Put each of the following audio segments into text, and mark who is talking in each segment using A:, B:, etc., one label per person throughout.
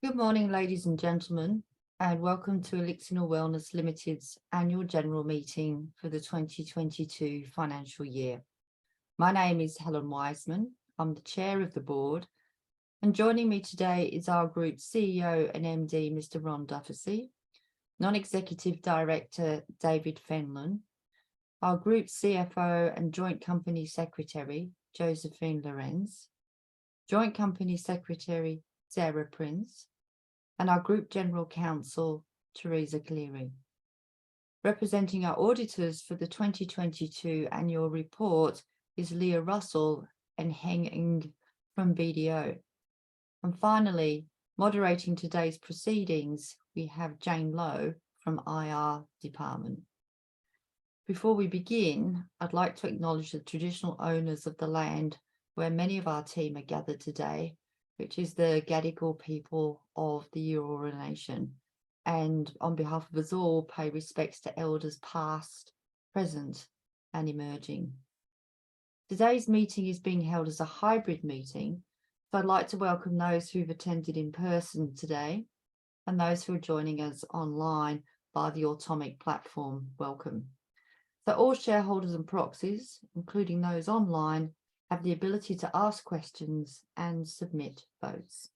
A: Good morning, ladies and gentlemen, and welcome to Elixinol Wellness Limited's annual general meeting for the 2022 financial year. My name is Helen Wiseman. I'm the chair of the board, and joining me today is our group CEO and MD, Mr. Ron Dufficy, non-executive director, David Fenlon, our group CFO and joint company secretary, Josephine Lorenz, joint company secretary, Sarah Prince, and our Group General Counsel, Teresa Cleary. Representing our auditors for the 2022 annual report is Leah Russell and Heng Ng from BDO. And finally, moderating today's proceedings, we have Jane Lowe from IR Department. Before we begin, I'd like to acknowledge the traditional owners of the land where many of our team are gathered today, which is the Gadigal people of the Eora Nation. And on behalf of us all, pay respects to elders past, present, and emerging. Today's meeting is being held as a hybrid meeting, so I'd like to welcome those who've attended in person today and those who are joining us online via the Automic platform. Welcome. So all shareholders and proxies, including those online, have the ability to ask questions and submit votes.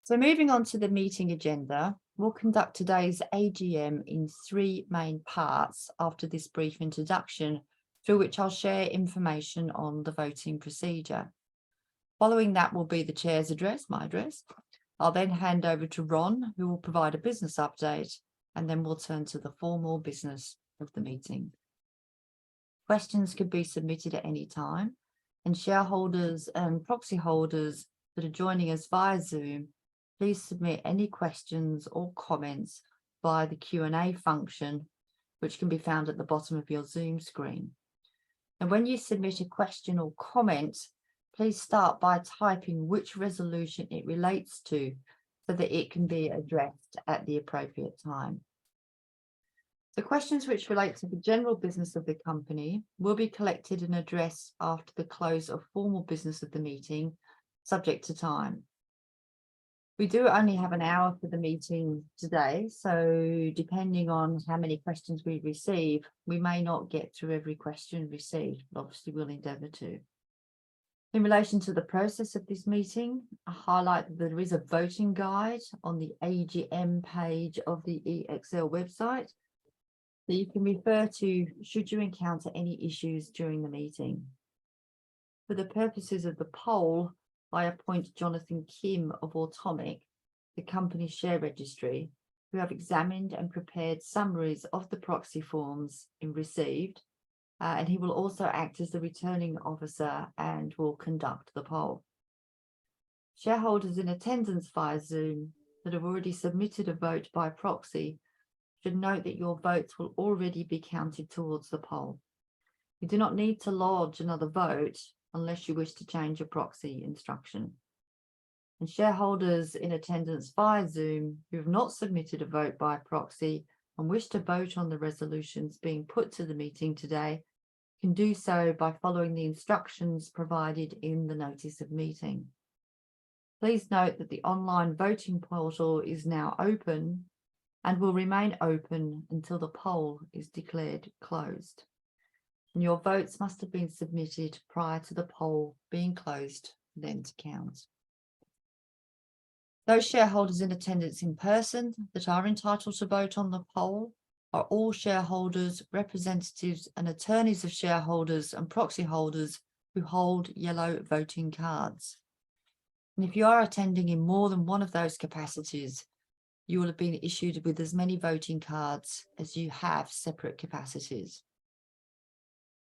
A: So moving on to the meeting agenda, we'll conduct today's AGM in three main parts after this brief introduction, through which I'll share information on the voting procedure. Following that will be the chair's address, my address. I'll then hand over to Ron, who will provide a business update, and then we'll turn to the formal business of the meeting. Questions can be submitted at any time, and shareholders and proxy holders that are joining us via Zoom, please submit any questions or comments via the Q&A function, which can be found at the bottom of your Zoom screen. And when you submit a question or comment, please start by typing which resolution it relates to so that it can be addressed at the appropriate time. The questions which relate to the general business of the company will be collected and addressed after the close of formal business of the meeting, subject to time. We do only have an hour for the meeting today, so depending on how many questions we receive, we may not get through every question received, but obviously we'll endeavour to. In relation to the process of this meeting, I highlight that there is a voting guide on the AGM page of the EXL website that you can refer to should you encounter any issues during the meeting. For the purposes of the poll, I appoint Jonathan Kim of Automic, the company share registry, who have examined and prepared summaries of the proxy forms received, and he will also act as the returning officer and will conduct the poll. Shareholders in attendance via Zoom that have already submitted a vote by proxy should note that your votes will already be counted towards the poll. You do not need to lodge another vote unless you wish to change your proxy instruction. And shareholders in attendance via Zoom who have not submitted a vote by proxy and wish to vote on the resolutions being put to the meeting today can do so by following the instructions provided in the notice of meeting. Please note that the online voting portal is now open and will remain open until the poll is declared closed. And your votes must have been submitted prior to the poll being closed, then to count. Those shareholders in attendance in person that are entitled to vote on the poll are all shareholders, representatives and attorneys of shareholders and proxy holders who hold yellow voting cards. And if you are attending in more than one of those capacities, you will have been issued with as many voting cards as you have separate capacities.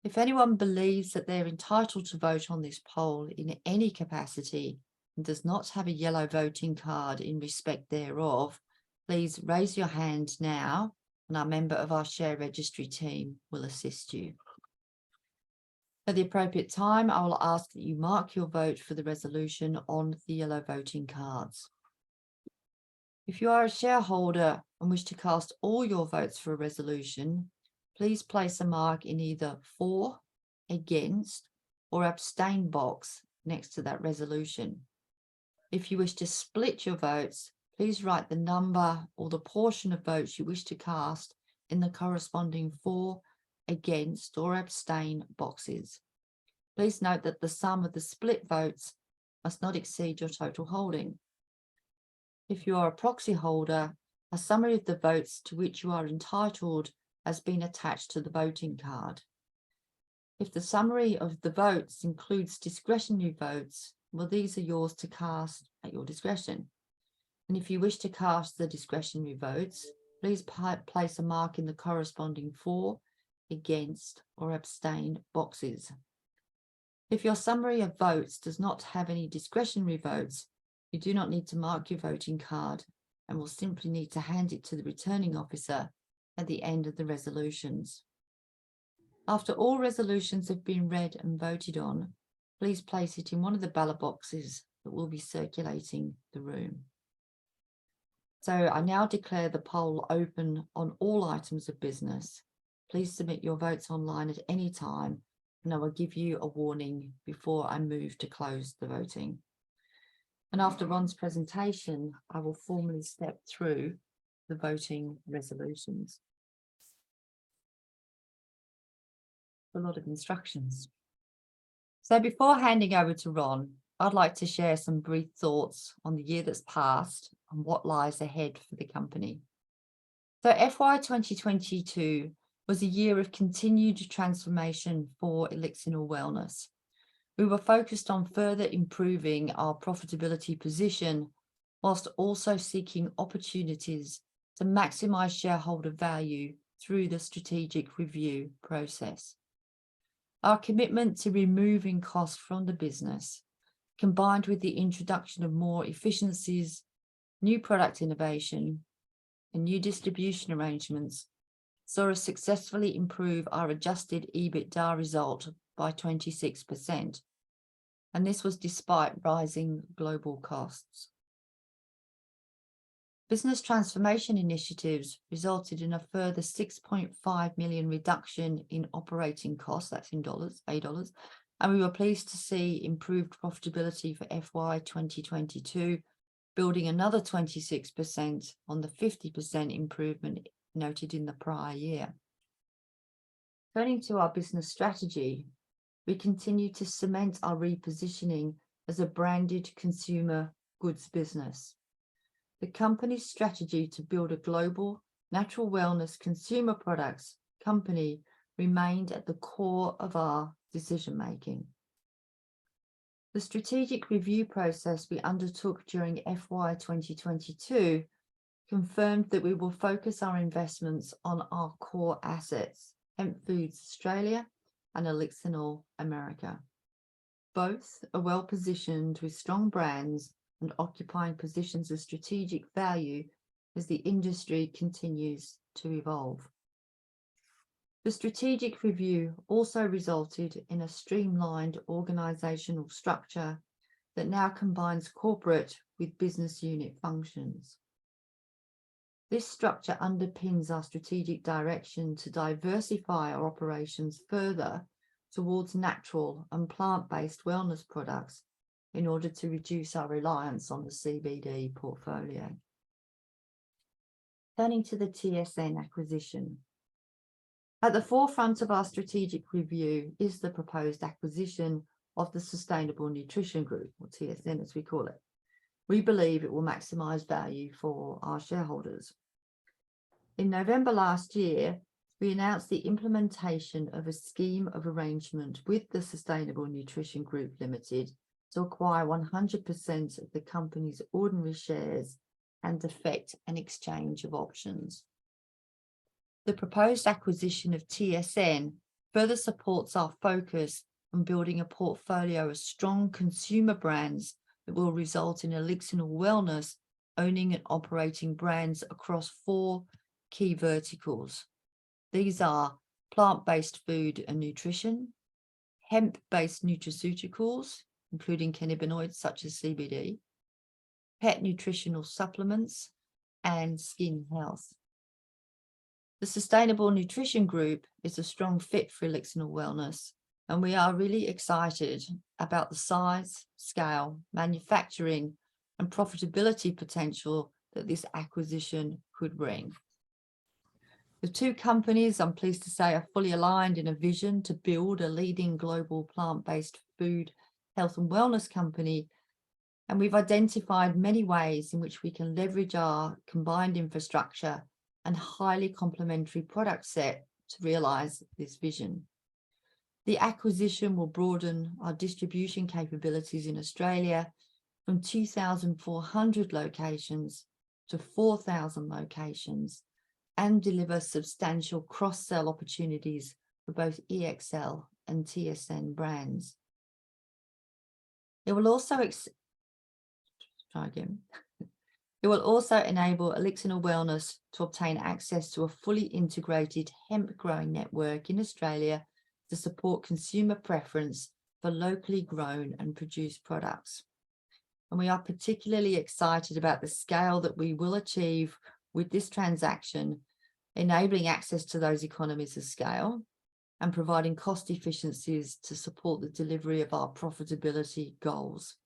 A: If anyone believes that they're entitled to vote on this poll in any capacity and does not have a yellow voting card in respect thereof, please raise your hand now and a member of our share registry team will assist you. At the appropriate time, I will ask that you mark your vote for the resolution on the yellow voting cards. If you are a shareholder and wish to cast all your votes for a resolution, please place a mark in either for against, or abstain box next to that resolution. If you wish to split your votes, please write the number or the portion of votes you wish to cast in the corresponding for, against, or abstain boxes. Please note that the sum of the split votes must not exceed your total holding. If you are a proxy holder, a summary of the votes to which you are entitled has been attached to the voting card. If the summary of the votes includes discretionary votes, well, these are yours to cast at your discretion. And if you wish to cast the discretionary votes, please place a mark in the corresponding for, against, or abstain boxes. If your summary of votes does not have any discretionary votes, you do not need to mark your voting card and will simply need to hand it to the returning officer at the end of the resolutions. After all resolutions have been read and voted on, please place it in one of the ballot boxes that will be circulating the room. So I now declare the poll open on all items of business. Please submit your votes online at any time, and I will give you a warning before I move to close the voting. And after Ron's presentation, I will formally step through the voting resolutions. A lot of instructions. So before handing over to Ron, I'd like to share some brief thoughts on the year that's passed and what lies ahead for the company. So FY 2022 was a year of continued transformation for Elixinol Wellness. We were focused on further improving our profitability position, whilst also seeking opportunities to maximise shareholder value through the strategic review process. Our commitment to removing costs from the business, combined with the introduction of more efficiencies, new product innovation, and new distribution arrangements, saw us successfully improve our adjusted EBITDA result by 26%. And this was despite rising global costs. Business transformation initiatives resulted in a further 6.5 million reduction in operating costs, that's in dollars, $8, and we were pleased to see improved profitability for FY 2022, building another 26% on the 50% improvement noted in the prior year. Turning to our business strategy, we continue to cement our repositioning as a branded consumer goods business. The company's strategy to build a global natural wellness consumer products company remained at the core of our decision-making. The strategic review process we undertook during FY 2022 confirmed that we will focus our investments on our core assets, Hemp Foods Australia and Elixinol America. Both are well positioned with strong brands and occupying positions of strategic value as the industry continues to evolve. The strategic review also resulted in a streamlined organisational structure that now combines corporate with business unit functions. This structure underpins our strategic direction to diversify our operations further towards natural and plant-based wellness products in order to reduce our reliance on the CBD portfolio. Turning to the TSN acquisition. At the forefront of our strategic review is the proposed acquisition of the Sustainable Nutrition Group, or TSN as we call it. We believe it will maximise value for our shareholders. In November last year, we announced the implementation of a scheme of arrangement with the Sustainable Nutrition Group Limited to acquire 100% of the company's ordinary shares and effect an exchange of options. The proposed acquisition of TSN further supports our focus on building a portfolio of strong consumer brands that will result in Elixinol Wellness owning and operating brands across 4 key verticals. These are plant-based food and nutrition, hemp-based nutraceuticals, including cannabinoids such as CBD, pet nutritional supplements, and skin health. The Sustainable Nutrition Group is a strong fit for Elixinol Wellness And we are really excited about the size, scale, manufacturing, and profitability potential that this acquisition could bring. The two companies, I'm pleased to say, are fully aligned in a vision to build a leading global plant-based food, health and wellness company. And we've identified many ways in which we can leverage our combined infrastructure and highly complementary product set to realize this vision. The acquisition will broaden our distribution capabilities in Australia from 2,400 locations to 4,000 locations and deliver substantial cross-sell opportunities for both EXL and TSN brands. It will also It will also enable Elixinol Wellness to obtain access to a fully integrated hemp growing network in Australia to support consumer preference for locally grown and produced products. And we are particularly excited about the scale that we will achieve with this transaction, enabling access to those economies of scale and providing cost efficiencies to support the delivery of our profitability goals.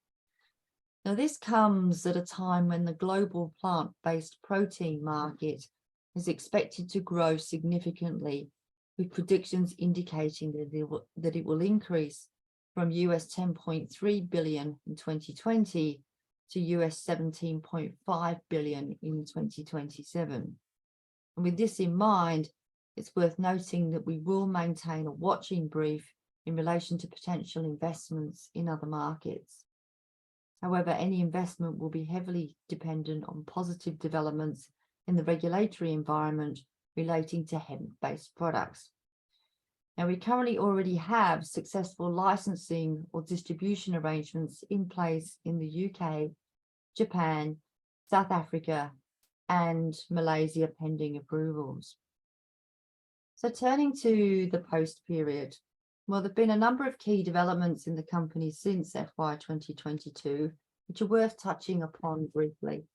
A: Now, this comes at a time when the global plant-based protein market is expected to grow significantly, with predictions indicating that it will increase from US $10.3 billion in 2020 to US $17.5 billion in 2027. And with this in mind, it's worth noting that we will maintain a watching brief in relation to potential investments in other markets. However, any investment will be heavily dependent on positive developments in the regulatory environment relating to hemp-based products. Now, we currently already have successful licensing or distribution arrangements in place in the UK, Japan, South Africa, and Malaysia pending approvals. So turning to the post period, well, there have been a number of key developments in the company since FY 2022, which are worth touching upon briefly.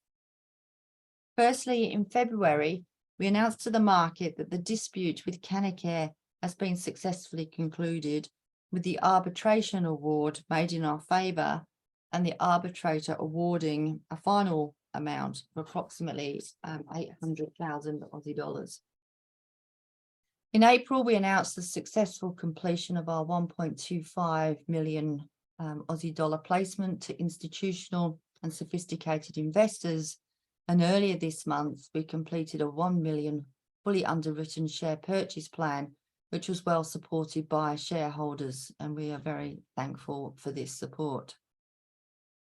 A: Firstly, in February, we announced to the market that the dispute with Canacare has been successfully concluded, with the arbitration award made in our favour and the arbitrator awarding a final amount of approximately 800,000 Aussie dollars. In April, we announced the successful completion of our 1.25 million Aussie dollar placement to institutional and sophisticated investors. And earlier this month, we completed a 1 million fully underwritten share purchase plan, which was well supported by shareholders, and we are very thankful for this support.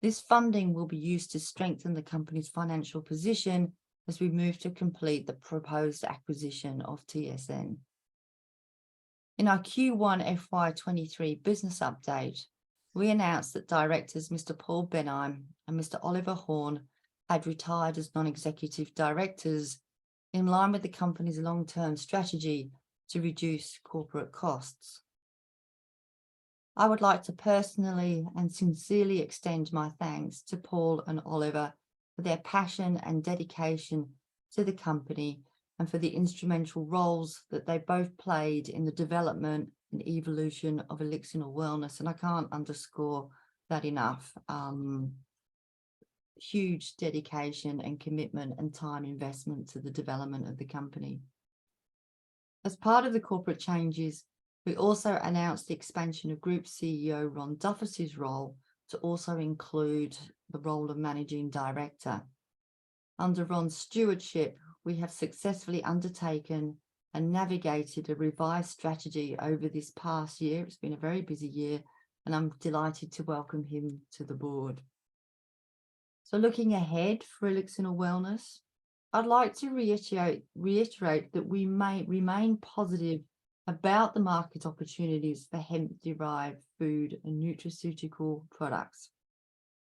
A: This funding will be used to strengthen the company's financial position as we move to complete the proposed acquisition of TSN. In our Q1 FY23 business update, we announced that directors Mr. Paul Benheim and Mr. Oliver Horn had retired as non-executive directors in line with the company's long-term strategy to reduce corporate costs. I would like to personally and sincerely extend my thanks to Paul and Oliver for their passion and dedication to the company and for the instrumental roles that they both played in the development and evolution of Elixinol Wellness. And I can't underscore that enough. Huge dedication and commitment and time investment to the development of the company. As part of the corporate changes, we also announced the expansion of Group CEO Ron Duffus's role to also include the role of Managing Director. Under Ron's stewardship, we have successfully undertaken and navigated a revised strategy over this past year. It's been a very busy year, and I'm delighted to welcome him to the board. So looking ahead for Elixinol Wellness, I'd like to reiterate that we may remain positive about the market opportunities for hemp-derived food and nutraceutical products.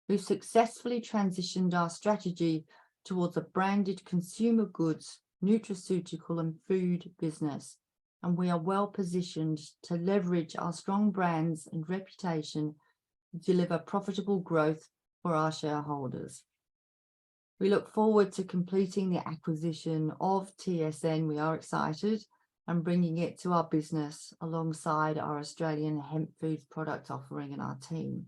A: We've successfully transitioned our strategy towards a branded consumer goods, nutraceutical and food business, and we are well positioned to leverage our strong brands and reputation to deliver profitable growth for our shareholders. We look forward to completing the acquisition of TSN. We are excited, and bringing it to our business alongside our Australian hemp food product offering and our team.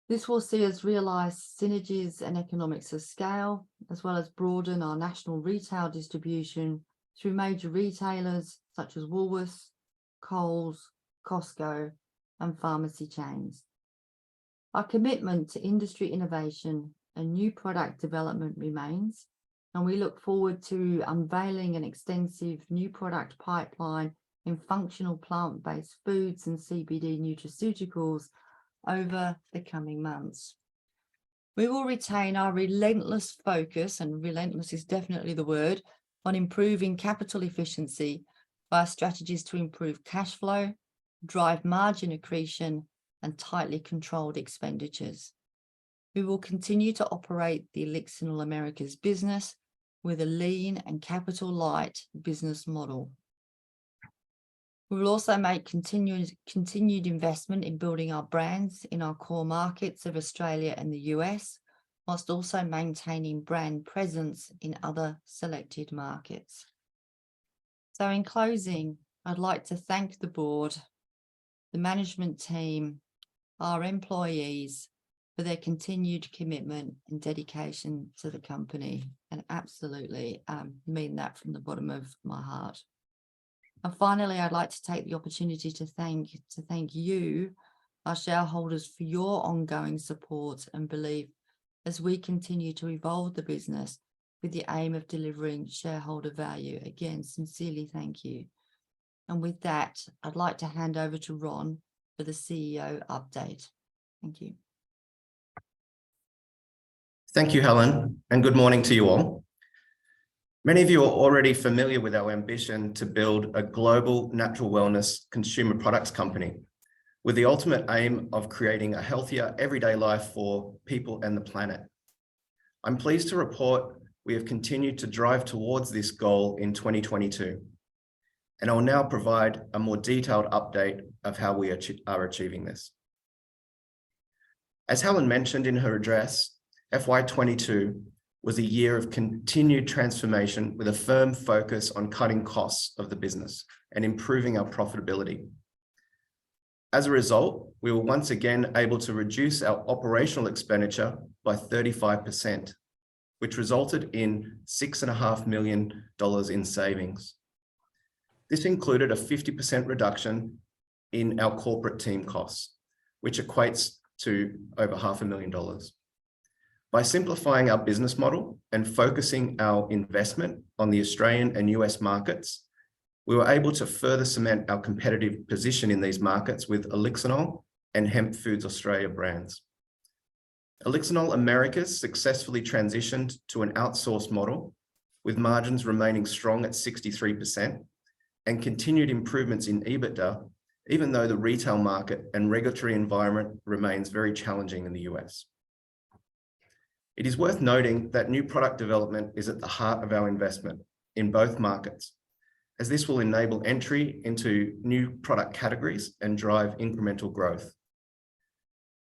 A: This will see us realise synergies and economics of scale, as well as broaden our national retail distribution through major retailers such as Woolworths, Coles, Costco, and pharmacy chains. Our commitment to industry innovation and new product development remains, and we look forward to unveiling an extensive new product pipeline in functional plant-based foods and CBD nutraceuticals over the coming months. We will retain our relentless focus, and relentless is definitely the word, on improving capital efficiency via strategies to improve cash flow, drive margin accretion, and tightly controlled expenditures. We will continue to operate the Elixinol Americas business with a lean and capital light business model. We will also make continued investment in building our brands in our core markets of Australia and the US, whilst also maintaining brand presence in other selected markets. So in closing, I'd like to thank the board, the management team, our employees for their continued commitment and dedication to the company, and absolutely mean that from the bottom of my heart. And finally, I'd like to take the opportunity to thank you, our shareholders, for your ongoing support and belief as we continue to evolve the business with the aim of delivering shareholder value. Again, sincerely thank you. And with that, I'd like to hand over to Ron for the CEO update. Thank you.
B: Thank you, Helen, and good morning to you all. Many of you are already familiar with our ambition to build a global natural wellness consumer products company with the ultimate aim of creating a healthier everyday life for people and the planet. I'm pleased to report we have continued to drive towards this goal in 2022, and I will now provide a more detailed update of how we are achieving this. As Helen mentioned in her address, FY22 was a year of continued transformation with a firm focus on cutting costs of the business and improving our profitability. As a result, we were once again able to reduce our operational expenditure by 35%, which resulted in $6.5 million in savings. This included a 50% reduction in our corporate team costs, which equates to over $500,000. By simplifying our business model and focusing our investment on the Australian and US markets, we were able to further cement our competitive position in these markets with Elixinol and Hemp Foods Australia brands. Elixinol Americas successfully transitioned to an outsourced model, with margins remaining strong at 63% and continued improvements in EBITDA, even though the retail market and regulatory environment remains very challenging in the US. It is worth noting that new product development is at the heart of our investment in both markets, as this will enable entry into new product categories and drive incremental growth.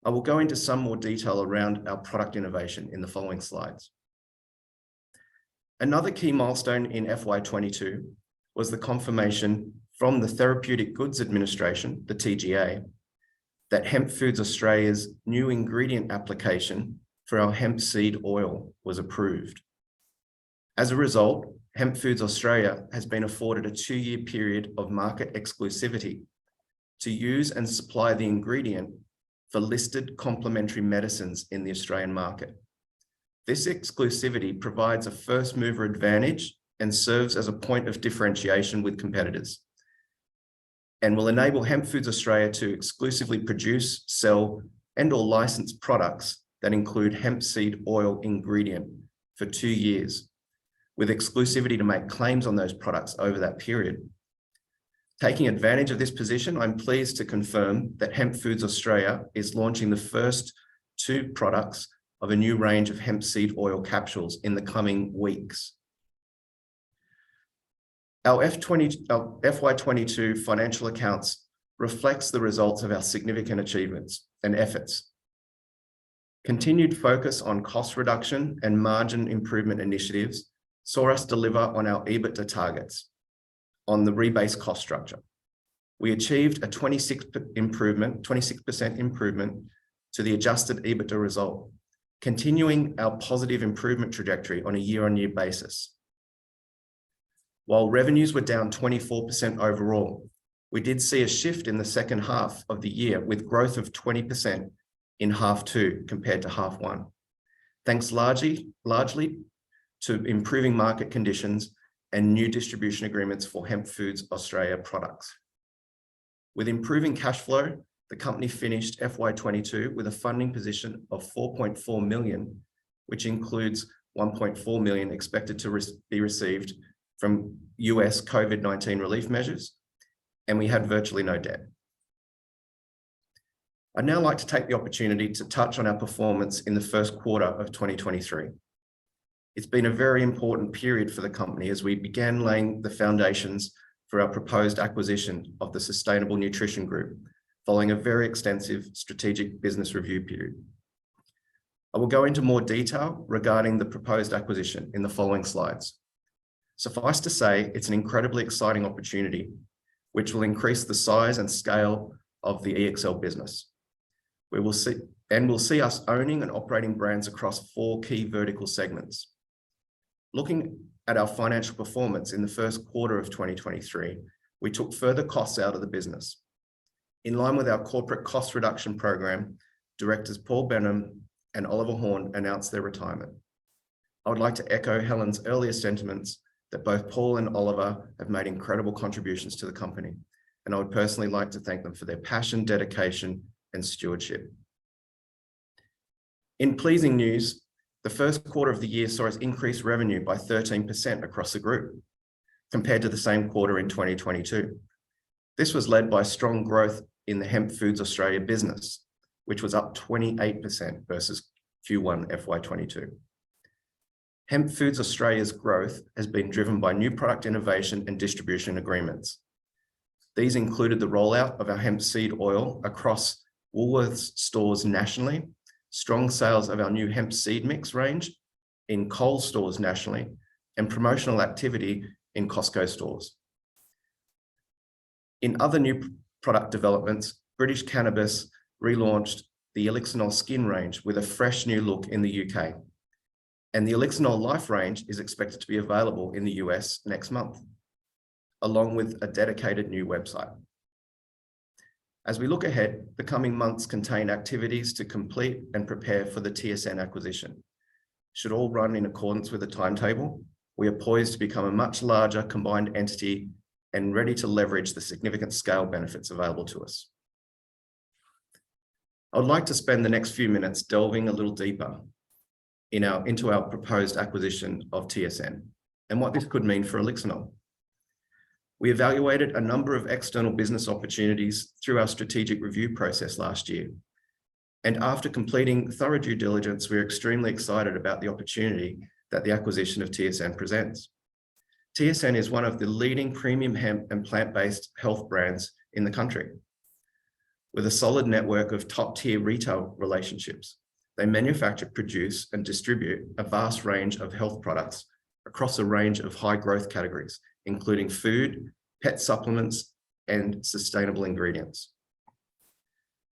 B: I will go into some more detail around our product innovation in the following slides. Another key milestone in FY22 was the confirmation from the Therapeutic Goods Administration, the TGA, that Hemp Foods Australia's new ingredient application for our hemp seed oil was approved. As a result, Hemp Foods Australia has been afforded a 2-year period of market exclusivity to use and supply the ingredient for listed complementary medicines in the Australian market. This exclusivity provides a first mover advantage and serves as a point of differentiation with competitors, and will enable Hemp Foods Australia to exclusively produce, sell, and/or license products that include hemp seed oil ingredient for 2 years, with exclusivity to make claims on those products over that period. Taking advantage of this position, I'm pleased to confirm that Hemp Foods Australia is launching the first 2 products of a new range of hemp seed oil capsules in the coming weeks. Our FY22 financial accounts reflects the results of our significant achievements and efforts. Continued focus on cost reduction and margin improvement initiatives saw us deliver on our EBITDA targets, on the rebase cost structure. We achieved a 26% improvement to the adjusted EBITDA result, continuing our positive improvement trajectory on a year-on-year basis. While revenues were down 24% overall, we did see a shift in the second half of the year with growth of 20% in half two compared to half one, thanks largely to improving market conditions and new distribution agreements for Hemp Foods Australia products. With improving cash flow, the company finished FY22 with a funding position of 4.4 million, which includes 1.4 million expected to be received from US COVID-19 relief measures, and we had virtually no debt. I'd now like to take the opportunity to touch on our performance in the first quarter of 2023. It's been a very important period for the company as we began laying the foundations for our proposed acquisition of the Sustainable Nutrition Group, following a very extensive strategic business review period. I will go into more detail regarding the proposed acquisition in the following slides. Suffice to say, it's an incredibly exciting opportunity, which will increase the size and scale of the EXL business. We'll see us owning and operating brands across 4 key vertical segments. Looking at our financial performance in the first quarter of 2023, we took further costs out of the business. In line with our corporate cost reduction program, directors Paul Benham and Oliver Horn announced their retirement. I would like to echo Helen's earlier sentiments that both Paul and Oliver have made incredible contributions to the company, and I would personally like to thank them for their passion, dedication, and stewardship. In pleasing news, the first quarter of the year saw us increase revenue by 13% across the group compared to the same quarter in 2022. This was led by strong growth in the Hemp Foods Australia business, which was up 28% versus Q1 FY22. Hemp Foods Australia's growth has been driven by new product innovation and distribution agreements. These included the rollout of our hemp seed oil across Woolworths stores nationally, strong sales of our new hemp seed mix range in Coles stores nationally, and promotional activity in Costco stores. In other new product developments, British Cannabis relaunched the Elixinol Skin range with a fresh new look in the UK, and the Elixinol Life range is expected to be available in the US next month, along with a dedicated new website. As we look ahead, the coming months contain activities to complete and prepare for the TSN acquisition. Should all run in accordance with the timetable, we are poised to become a much larger combined entity and ready to leverage the significant scale benefits available to us. I would like to spend the next few minutes delving a little deeper into our proposed acquisition of TSN and what this could mean for Elixinol. We evaluated a number of external business opportunities through our strategic review process last year. And after completing thorough due diligence, we're extremely excited about the opportunity that the acquisition of TSN presents. TSN is one of the leading premium hemp and plant-based health brands in the country. With a solid network of top-tier retail relationships, they manufacture, produce, and distribute a vast range of health products across a range of high-growth categories, including food, pet supplements, and sustainable ingredients.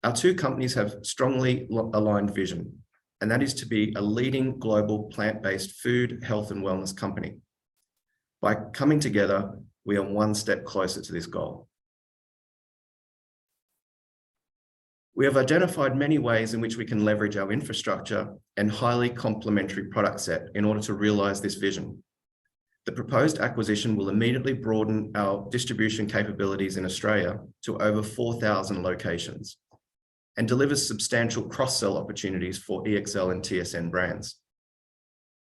B: Our two companies have strongly aligned vision, and that is to be a leading global plant-based food, health, and wellness company. By coming together, we are one step closer to this goal. We have identified many ways in which we can leverage our infrastructure and highly complementary product set in order to realize this vision. The proposed acquisition will immediately broaden our distribution capabilities in Australia to over 4,000 locations and delivers substantial cross-sell opportunities for EXL and TSN brands.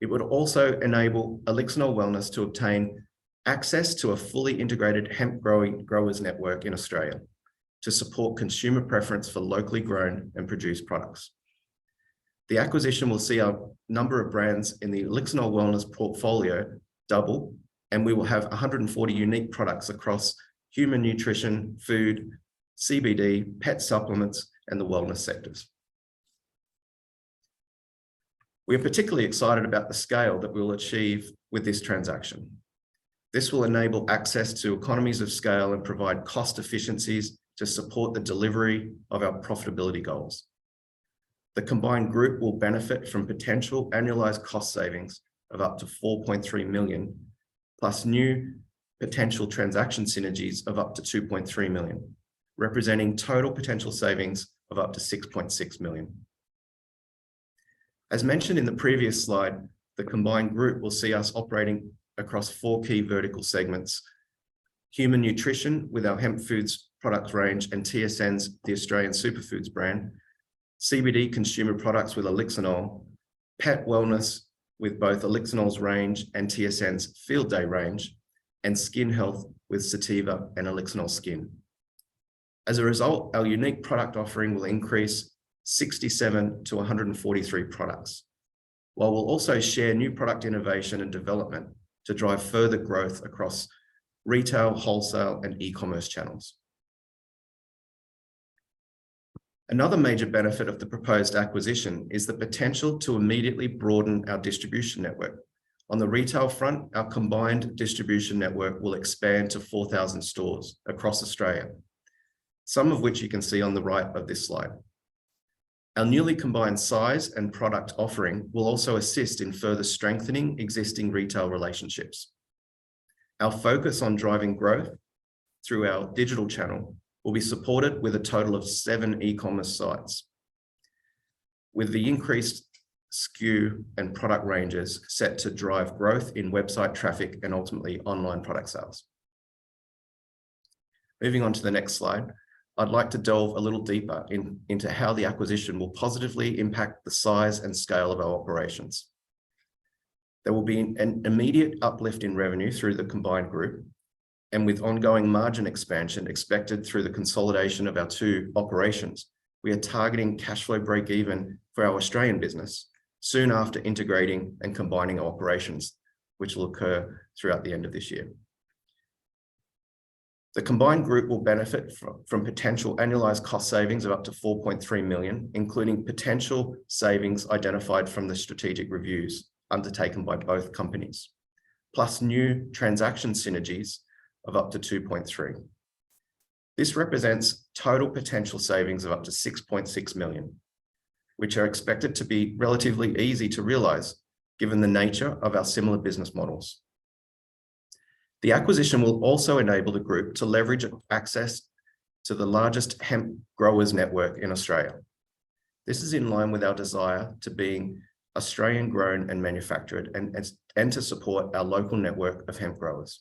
B: It would also enable Elixinol Wellness to obtain access to a fully integrated hemp growers network in Australia to support consumer preference for locally grown and produced products. The acquisition will see our number of brands in the Elixinol Wellness portfolio double, and we will have 140 unique products across human nutrition, food, CBD, pet supplements, and the wellness sectors. We are particularly excited about the scale that we'll achieve with this transaction. This will enable access to economies of scale and provide cost efficiencies to support the delivery of our profitability goals. The combined group will benefit from potential annualized cost savings of up to 4.3 million, plus new potential transaction synergies of up to 2.3 million, representing total potential savings of up to 6.6 million. As mentioned in the previous slide, the combined group will see us operating across 4 key vertical segments: human nutrition with our hemp foods product range and TSN's the Australian Superfoods brand, CBD consumer products with Elixinol, pet wellness with both Elixinol's range and TSN's Field Day range, and skin health with Sativa and Elixinol Skin. As a result, our unique product offering will increase 67 to 143 products, while we'll also share new product innovation and development to drive further growth across retail, wholesale, and e-commerce channels. Another major benefit of the proposed acquisition is the potential to immediately broaden our distribution network. On the retail front, our combined distribution network will expand to 4,000 stores across Australia, some of which you can see on the right of this slide. Our newly combined size and product offering will also assist in further strengthening existing retail relationships. Our focus on driving growth through our digital channel will be supported with a total of 7 e-commerce sites, with the increased SKU and product ranges set to drive growth in website traffic and ultimately online product sales. Moving on to the next slide, I'd like to delve a little deeper into how the acquisition will positively impact the size and scale of our operations. There will be an immediate uplift in revenue through the combined group, and with ongoing margin expansion expected through the consolidation of our 2 operations, we are targeting cash flow break even for our Australian business soon after integrating and combining our operations, which will occur throughout the end of this year. The combined group will benefit from potential annualized cost savings of up to 4.3 million, including potential savings identified from the strategic reviews undertaken by both companies, plus new transaction synergies of up to 2.3. This represents total potential savings of up to 6.6 million, which are expected to be relatively easy to realize given the nature of our similar business models. The acquisition will also enable the group to leverage access to the largest hemp growers network in Australia. This is in line with our desire to being Australian grown and manufactured and to support our local network of hemp growers.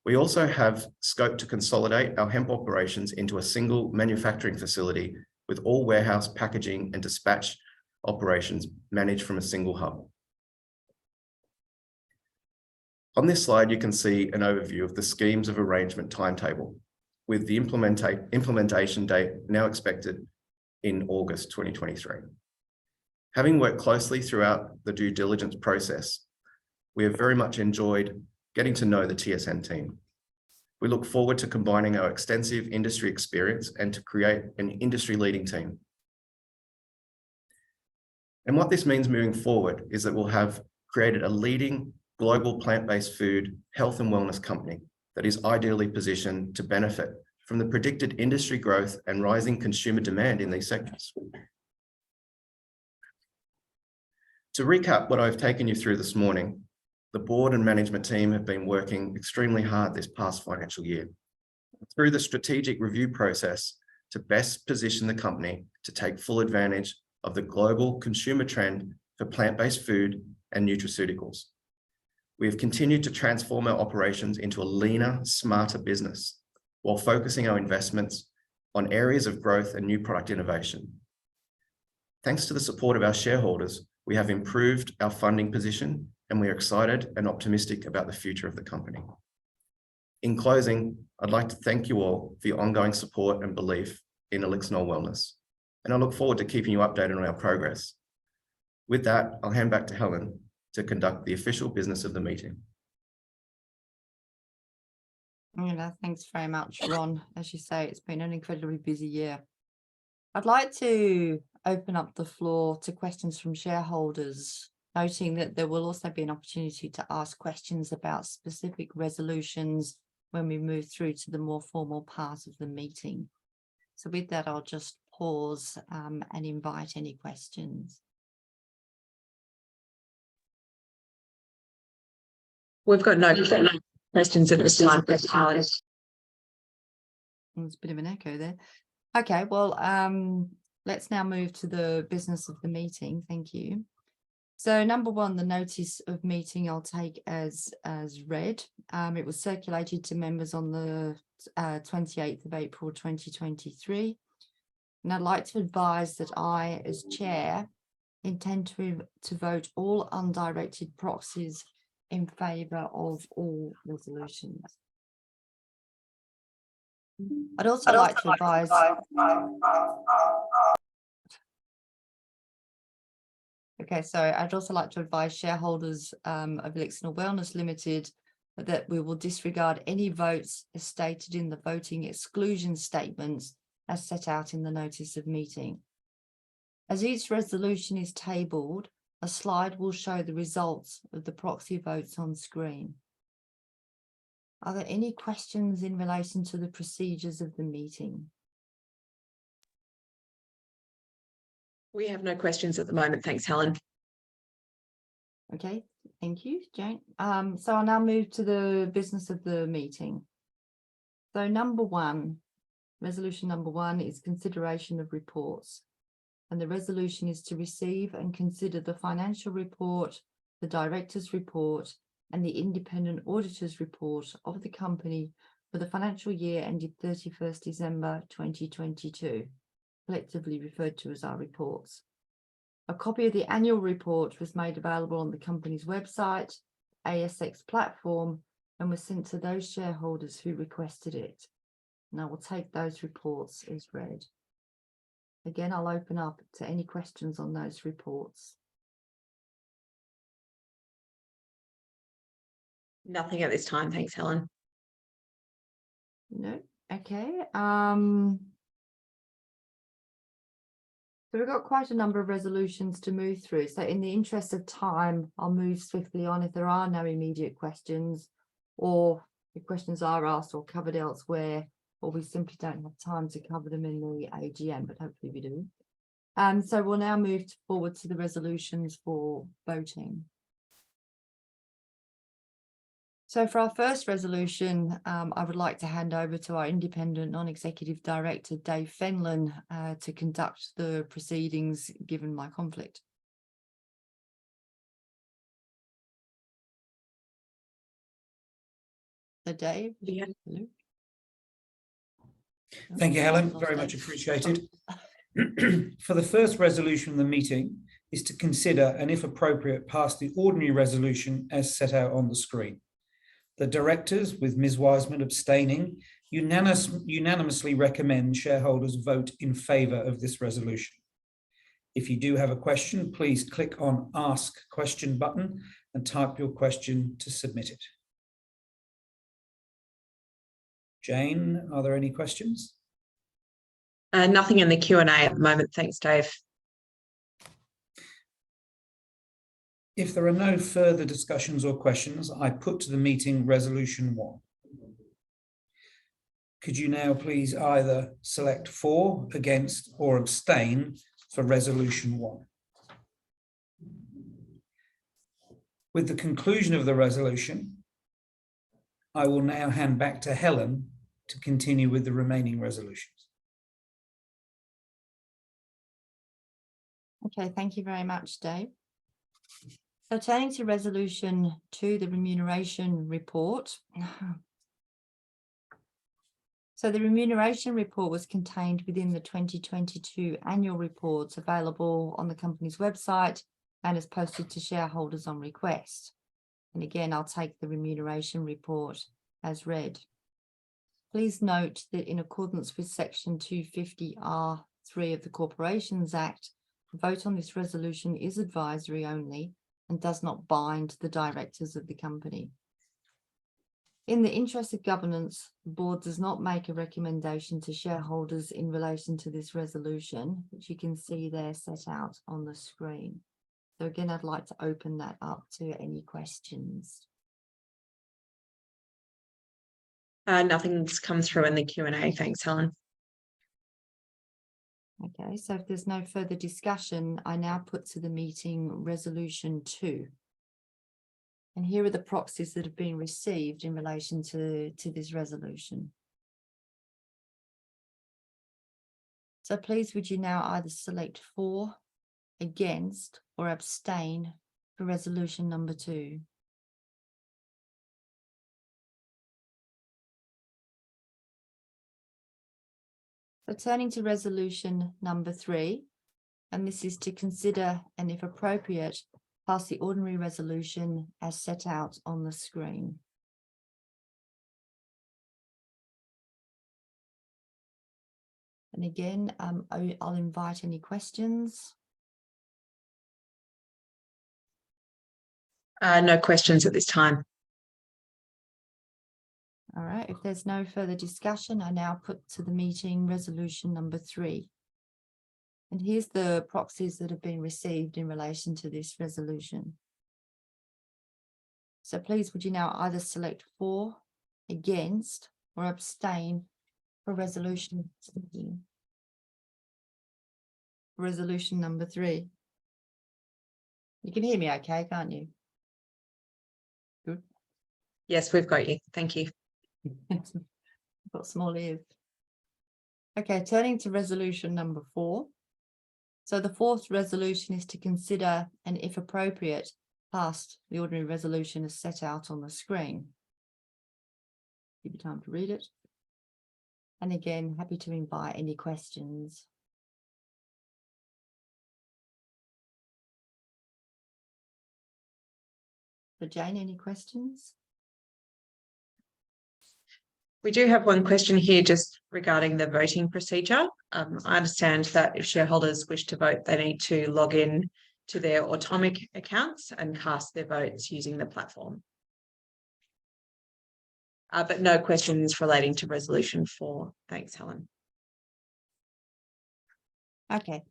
B: We also have scope to consolidate our hemp operations into a single manufacturing facility with all warehouse packaging and dispatch operations managed from a single hub. On this slide, you can see an overview of the schemes of arrangement timetable, with the implementation date now expected in August 2023. Having worked closely throughout the due diligence process, we have very much enjoyed getting to know the TSN team. We look forward to combining our extensive industry experience and to create an industry-leading team. And what this means moving forward is that we'll have created a leading global plant-based food, health and wellness company that is ideally positioned to benefit from the predicted industry growth and rising consumer demand in these sectors. To recap what I've taken you through this morning, the board and management team have been working extremely hard this past financial year through the strategic review process to best position the company to take full advantage of the global consumer trend for plant-based food and nutraceuticals. We have continued to transform our operations into a leaner, smarter business while focusing our investments on areas of growth and new product innovation. Thanks to the support of our shareholders, we have improved our funding position and we are excited and optimistic about the future of the company. In closing, I'd like to thank you all for your ongoing support and belief in Elixinol Wellness, and I look forward to keeping you updated on our progress. With that, I'll hand back to Helen to conduct the official business of the meeting.
A: Thanks very much, Ron. As you say, it's been an incredibly busy year. I'd like to open up the floor to questions from shareholders noting that there will also be an opportunity to ask questions about specific resolutions when we move through to the more formal part of the meeting. So with that, I'll just pause and invite any questions.
C: We've got no questions at this time.
A: There's a bit of an echo there. Okay, well, let's now move to the business of the meeting. Thank you. So number one, the notice of meeting I'll take as read. It was circulated to members on the 28th of April 2023. And I'd like to advise that I, as chair, intend to vote all undirected proxies in favour of all resolutions. I'd also like to advise I'd also like to advise shareholders of Elixinol Wellness Limited that we will disregard any votes as stated in the voting exclusion statements as set out in the notice of meeting. As each resolution is tabled, a slide will show the results of the proxy votes on screen. Are there any questions in relation to the procedures of the meeting?
C: We have no questions at the moment. Thanks, Helen.
A: Okay, thank you, Jane. So I'll now move to the business of the meeting. So resolution number one is consideration of reports. And the resolution is to receive and consider the financial report, the director's report, and the independent auditor's report of the company for the financial year ended 31st December 2022, collectively referred to as our reports. A copy of the annual report was made available on the company's website, ASX platform, and was sent to those shareholders who requested it. And I will take those reports as read. Again, I'll open up to any questions on those reports.
C: Nothing at this time. Thanks, Helen.
A: No, okay. So we've got quite a number of resolutions to move through. So in the interest of time, I'll move swiftly on if there are no immediate questions, or if questions are asked or covered elsewhere, or we simply don't have time to cover them in the AGM, but hopefully we do. So we'll now move forward to the resolutions for voting. So for our first resolution, I would like to hand over to our independent non-executive director, Dave Fenlon, to conduct the proceedings given my conflict. So Dave.
C: Yeah.
A: Hello.
D: Thank you, Helen. Very much appreciated. For the first resolution of the meeting is to consider and, if appropriate, pass the ordinary resolution as set out on the screen. The directors, with Ms. Wiseman abstaining, unanimously recommend shareholders vote in favour of this resolution. If you do have a question, please click on Ask Question button and type your question to submit it. Jane, are there any questions?
C: Nothing in the Q&A at the moment. Thanks, Dave.
D: If there are no further discussions or questions, I put to the meeting resolution 1. Could you now please either select for, against, or abstain for resolution 1? With the conclusion of the resolution, I will now hand back to Helen to continue with the remaining resolutions.
A: Okay, thank you very much, Dave. So turning to resolution 2, the remuneration report. So the remuneration report was contained within the 2022 annual reports available on the company's website and is posted to shareholders on request. And again, I'll take the remuneration report as read. Please note that in accordance with section 250R(3) of the Corporations Act, the vote on this resolution is advisory only and does not bind the directors of the company. In the interest of governance, the board does not make a recommendation to shareholders in relation to this resolution, which you can see there set out on the screen. So again, I'd like to open that up to any questions.
C: Nothing's come through in the Q&A. Thanks, Helen.
A: Okay, so if there's no further discussion, I now put to the meeting resolution 2. And here are the proxies that have been received in relation to this resolution. So please would you now either select for, against, or abstain for resolution number 2. So turning to resolution number 3, and this is to consider and if appropriate, pass the ordinary resolution as set out on the screen. And again, I'll invite any questions.
C: No questions at this time.
A: All right, if there's no further discussion, I now put to the meeting resolution number 3. And here's the proxies that have been received in relation to this resolution. So please would you now either select for, against, or abstain for resolution number 3. You can hear me okay, can't you? Good.
C: Yes, we've got you. Thank you.
A: I've got small ears. Okay, turning to resolution number 4. So the 4th resolution is to consider and if appropriate, pass the ordinary resolution as set out on the screen. Give you time to read it. And again, happy to invite any questions. So Jane, any questions?
C: We do have one question here just regarding the voting procedure. I understand that if shareholders wish to vote, they need to log in to their Automic accounts and cast their votes using the platform. But no questions relating to resolution 4. Thanks, Helen.
A: Okay.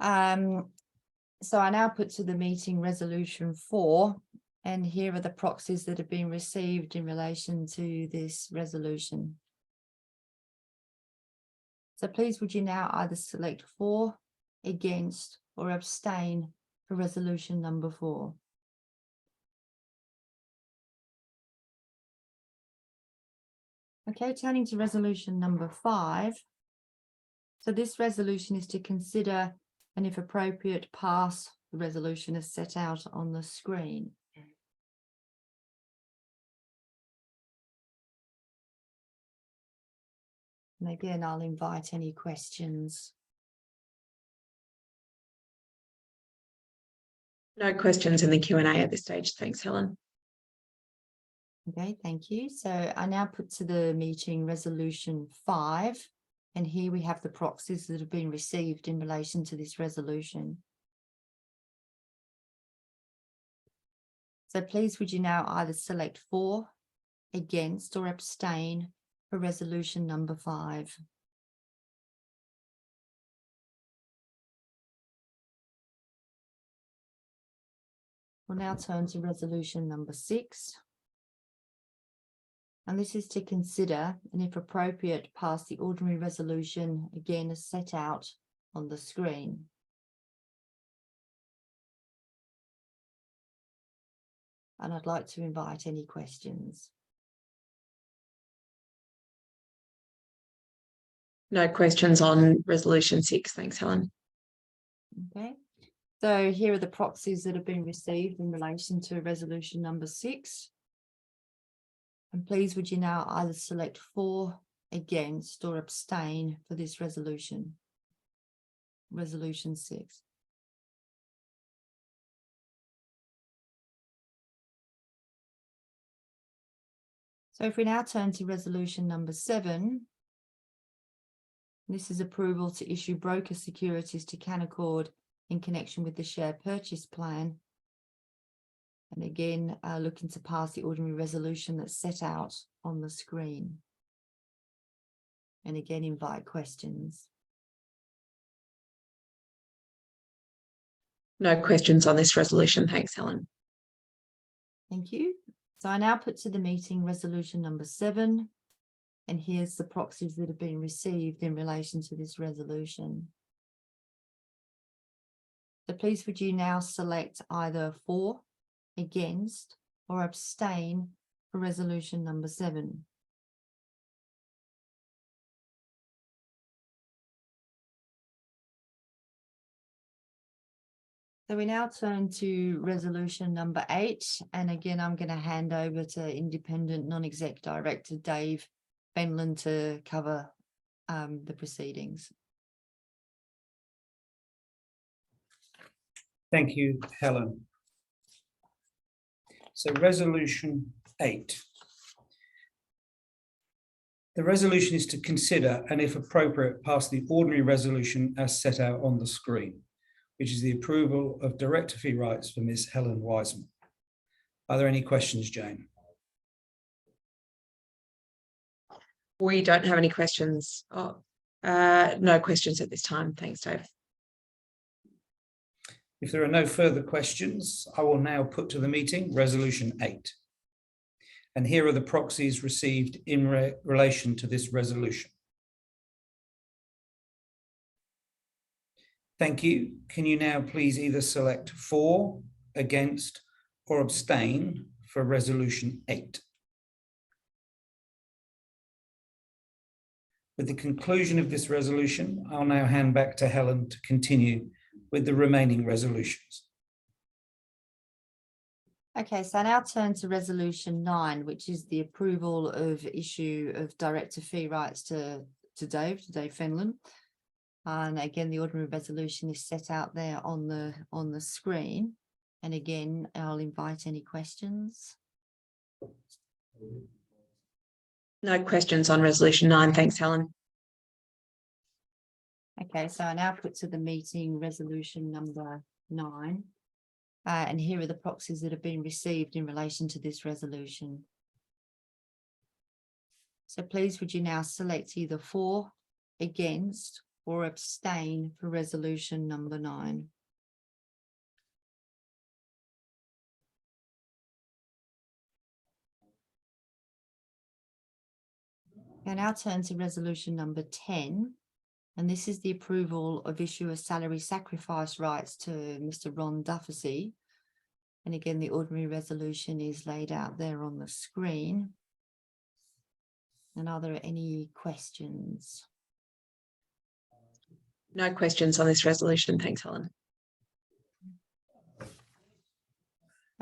A: So I now put to the meeting resolution 4, and here are the proxies that have been received in relation to this resolution. So please would you now either select for, against, or abstain for resolution number 4. Okay, turning to resolution number 5. So this resolution is to consider and if appropriate, pass the resolution as set out on the screen. And again, I'll invite any questions.
C: No questions in the Q&A at this stage. Thanks, Helen.
A: Okay, thank you. So I now put to the meeting resolution 5, and here we have the proxies that have been received in relation to this resolution. So please would you now either select for, against, or abstain for resolution number 5. We'll now turn to resolution number 6. And this is to consider and if appropriate, pass the ordinary resolution again as set out on the screen. And I'd like to invite any questions.
C: No questions on resolution 6. Thanks, Helen.
A: Okay. So here are the proxies that have been received in relation to resolution number 6. And please would you now either select for, against, or abstain for this resolution, resolution 6. So if we now turn to resolution number 7, this is approval to issue broker securities to Canaccord in connection with the share purchase plan. And again, looking to pass the ordinary resolution that's set out on the screen. And again, invite questions.
C: No questions on this resolution. Thanks, Helen.
A: Thank you. So I now put to the meeting resolution number 7. And here's the proxies that have been received in relation to this resolution. So please would you now select either for, against, or abstain for resolution number 7. So we now turn to resolution number 8. And again, I'm going to hand over to independent non-exec director Dave Fenlon to cover the proceedings.
D: Thank you, Helen. So resolution 8. The resolution is to consider and if appropriate pass the ordinary resolution as set out on the screen, which is the approval of director fee rights for Ms. Helen Wiseman. Are there any questions, Jane?
C: We don't have any questions. No questions at this time. Thanks, Dave.
D: If there are no further questions, I will now put to the meeting resolution 8. And here are the proxies received in relation to this resolution. Thank you. Can you now please either select for, against, or abstain for resolution 8? With the conclusion of this resolution, I'll now hand back to Helen to continue with the remaining resolutions.
A: Okay, so I now turn to resolution 9, which is the approval of issue of director fee rights to Dave Fenlon. And again, the ordinary resolution is set out there on the screen. And again, I'll invite any questions.
C: No questions on resolution 9. Thanks, Helen.
A: Okay, so I now put to the meeting resolution number 9. And here are the proxies that have been received in relation to this resolution. So please would you now select either for, against, or abstain for resolution number 9. I now turn to resolution number 10. And this is the approval of issue of salary sacrifice rights to Mr. Ron Dufficy. And again, the ordinary resolution is laid out there on the screen. And are there any questions?
C: No questions on this resolution. Thanks, Helen.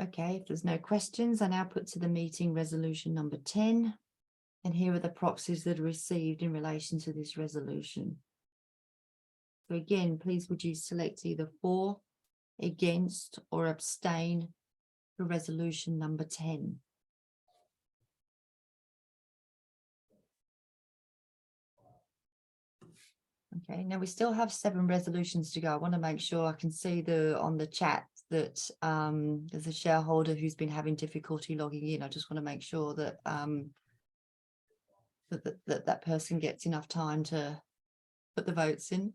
A: Okay, if there's no questions, I now put to the meeting resolution number 10. And here are the proxies that are received in relation to this resolution. So again, please would you select either for, against, or abstain for resolution number 10. Okay, now we still have 7 resolutions to go. I want to make sure I can see on the chat that there's a shareholder who's been having difficulty logging in. I just want to make sure that that person gets enough time to put the votes in.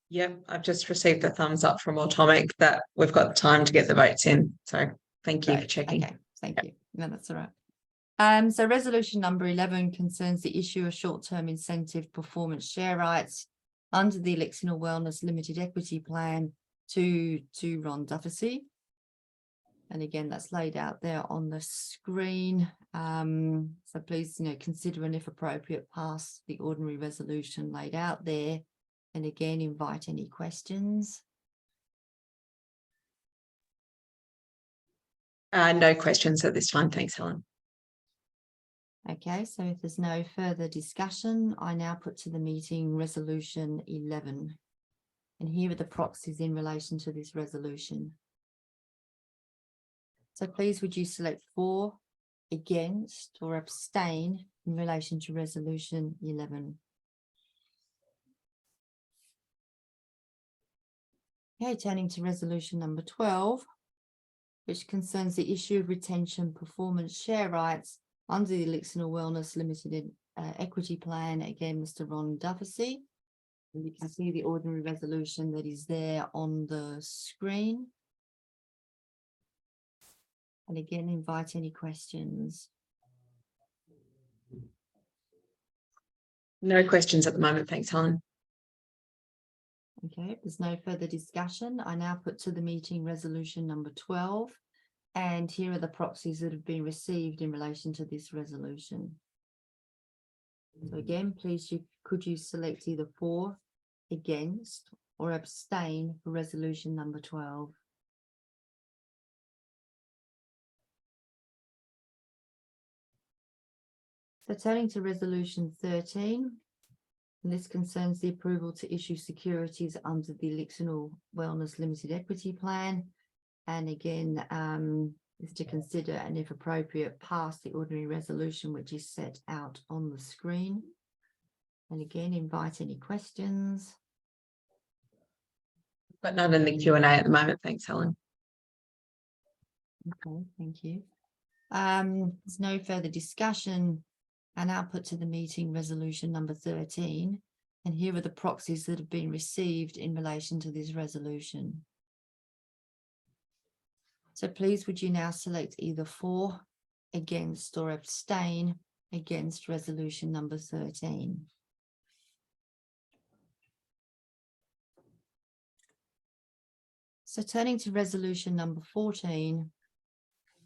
C: Yep, I've just received a thumbs up from Automic that we've got time to get the votes in. So thank you for checking.
A: Okay, thank you. No, that's all right. So resolution number 11 concerns the issue of short-term incentive performance share rights under the Elixinol Wellness Limited Equity Plan to Ron Dufficy. And again, that's laid out there on the screen. So please, consider and if appropriate, pass the ordinary resolution laid out there. And again, invite any questions.
C: No questions at this time. Thanks, Helen.
A: Okay, so if there's no further discussion, I now put to the meeting resolution 11. And here are the proxies in relation to this resolution. So please would you select for, against, or abstain in relation to resolution 11. Okay, turning to resolution number 12, which concerns the issue of retention performance share rights under the Elixinol Wellness Limited Equity Plan, again, Mr. Ron Dufficy. And you can see the ordinary resolution that is there on the screen. And again, invite any questions.
C: No questions at the moment. Thanks, Helen.
A: Okay, if there's no further discussion, I now put to the meeting resolution number 12. And here are the proxies that have been received in relation to this resolution. So again, please, could you select either for, against, or abstain for resolution number 12? So turning to resolution 13, and this concerns the approval to issue securities under the Elixinol Wellness Limited Equity Plan. And again, is to consider and if appropriate, pass the ordinary resolution which is set out on the screen. And again, invite any questions.
C: But none in the Q&A at the moment. Thanks, Helen.
A: Okay, thank you. There's no further discussion. I now put to the meeting resolution number 13. And here are the proxies that have been received in relation to this resolution. So please, would you now select either for, against, or abstain against resolution number 13? So turning to resolution number 14,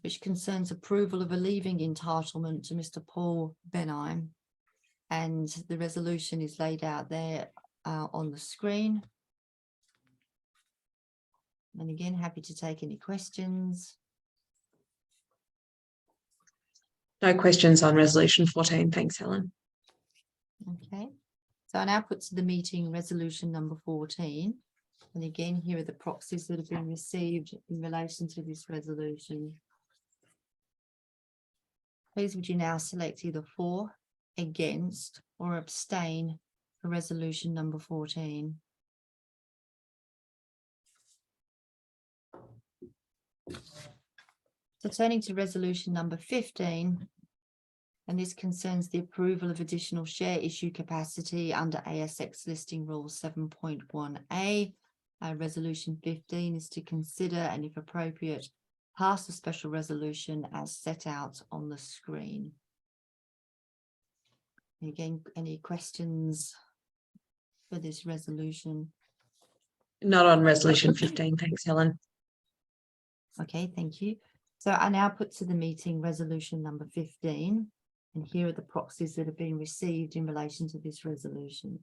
A: which concerns approval of a leaving entitlement to Mr. Paul Benheim. And the resolution is laid out there on the screen. And again, happy to take any questions.
C: No questions on resolution 14. Thanks, Helen.
A: Okay, so I now put to the meeting resolution number 14. And again, here are the proxies that have been received in relation to this resolution. Please, would you now select either for, against, or abstain for resolution number 14? So turning to resolution number 15, and this concerns the approval of additional share issue capacity under ASX listing rule 7.1A. Resolution 15 is to consider and if appropriate, pass the special resolution as set out on the screen. Again, any questions for this resolution?
C: Not on resolution 15. Thanks, Helen.
A: Okay, thank you. So I now put to the meeting resolution number 15, and here are the proxies that have been received in relation to this resolution.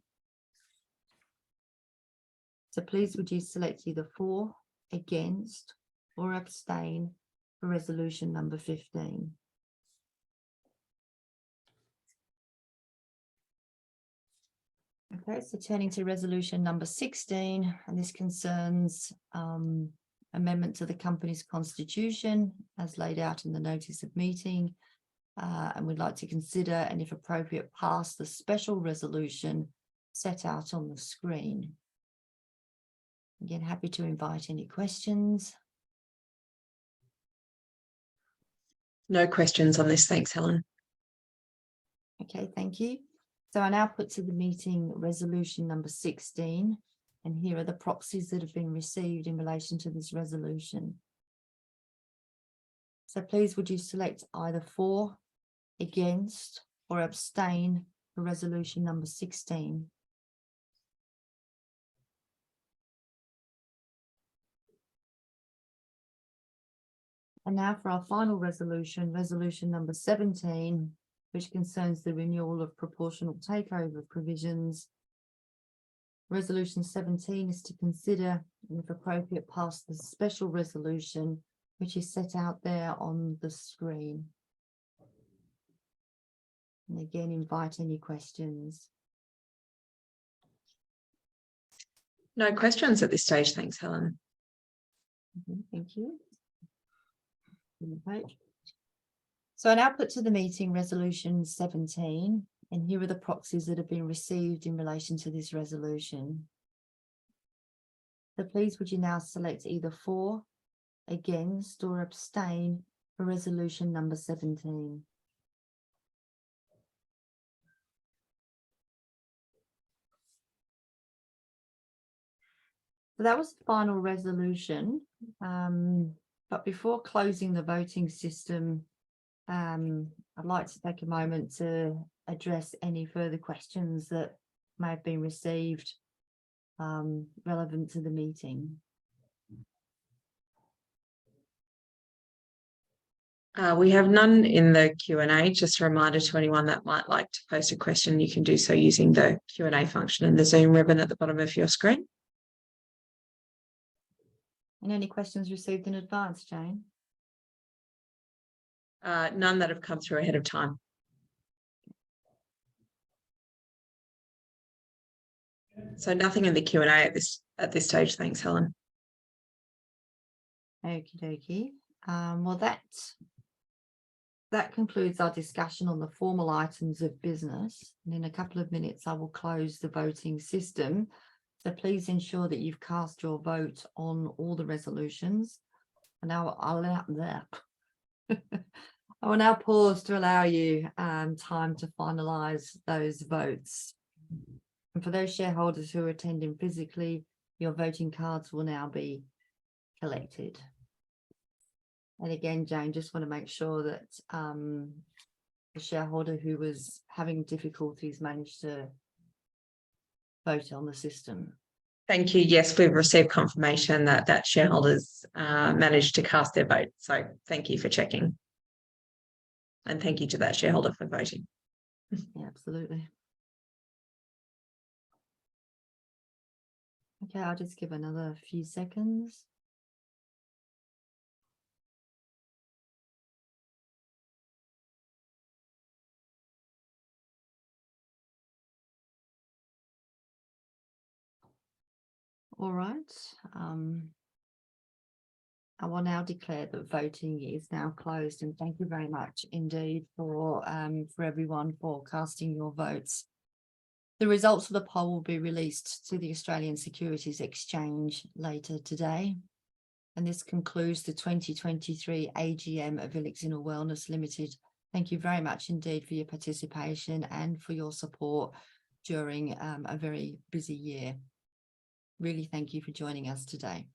A: So please, would you select either for, against, or abstain for resolution number 15? Okay, so turning to resolution number 16, and this concerns amendment to the company's constitution as laid out in the notice of meeting. And we'd like to consider and if appropriate, pass the special resolution set out on the screen. Again, happy to invite any questions.
C: No questions on this. Thanks, Helen.
A: Okay, thank you. So I now put to the meeting resolution number 16, and here are the proxies that have been received in relation to this resolution. So please, would you select either for, against, or abstain for resolution number 16? And now for our final resolution, resolution number 17, which concerns the renewal of proportional takeover provisions. Resolution 17 is to consider and if appropriate, pass the special resolution, which is set out there on the screen. And again, invite any questions.
C: No questions at this stage. Thanks, Helen.
A: Thank you. So I now put to the meeting resolution 17, and here are the proxies that have been received in relation to this resolution. So please, would you now select either for, against, or abstain for resolution number 17? So that was the final resolution. But before closing the voting system, I'd like to take a moment to address any further questions that may have been received relevant to the meeting.
C: We have none in the Q&A. Just a reminder to anyone that might like to post a question, you can do so using the Q&A function in the Zoom ribbon at the bottom of your screen.
A: And any questions received in advance, Jane?
C: None that have come through ahead of time. So nothing in the Q&A at this stage. Thanks, Helen.
A: Okie dokie. Well, that concludes our discussion on the formal items of business. And in a couple of minutes, I will close the voting system. So please ensure that you've cast your vote on all the resolutions. And now I will now pause to allow you time to finalise those votes. And for those shareholders who are attending physically, your voting cards will now be collected. And again, Jane, just want to make sure that the shareholder who was having difficulties managed to vote on the system.
C: Thank you. Yes, we've received confirmation that shareholders managed to cast their vote. So thank you for checking. And thank you to that shareholder for voting.
A: Yeah, absolutely. Okay, I'll just give another few seconds. All right. I will now declare that voting is now closed, and thank you very much indeed for everyone for casting your votes. The results of the poll will be released to the Australian Securities Exchange later today. And this concludes the 2023 AGM of Elixinol Wellness Limited. Thank you very much indeed for your participation and for your support during a very busy year. Really thank you for joining us today.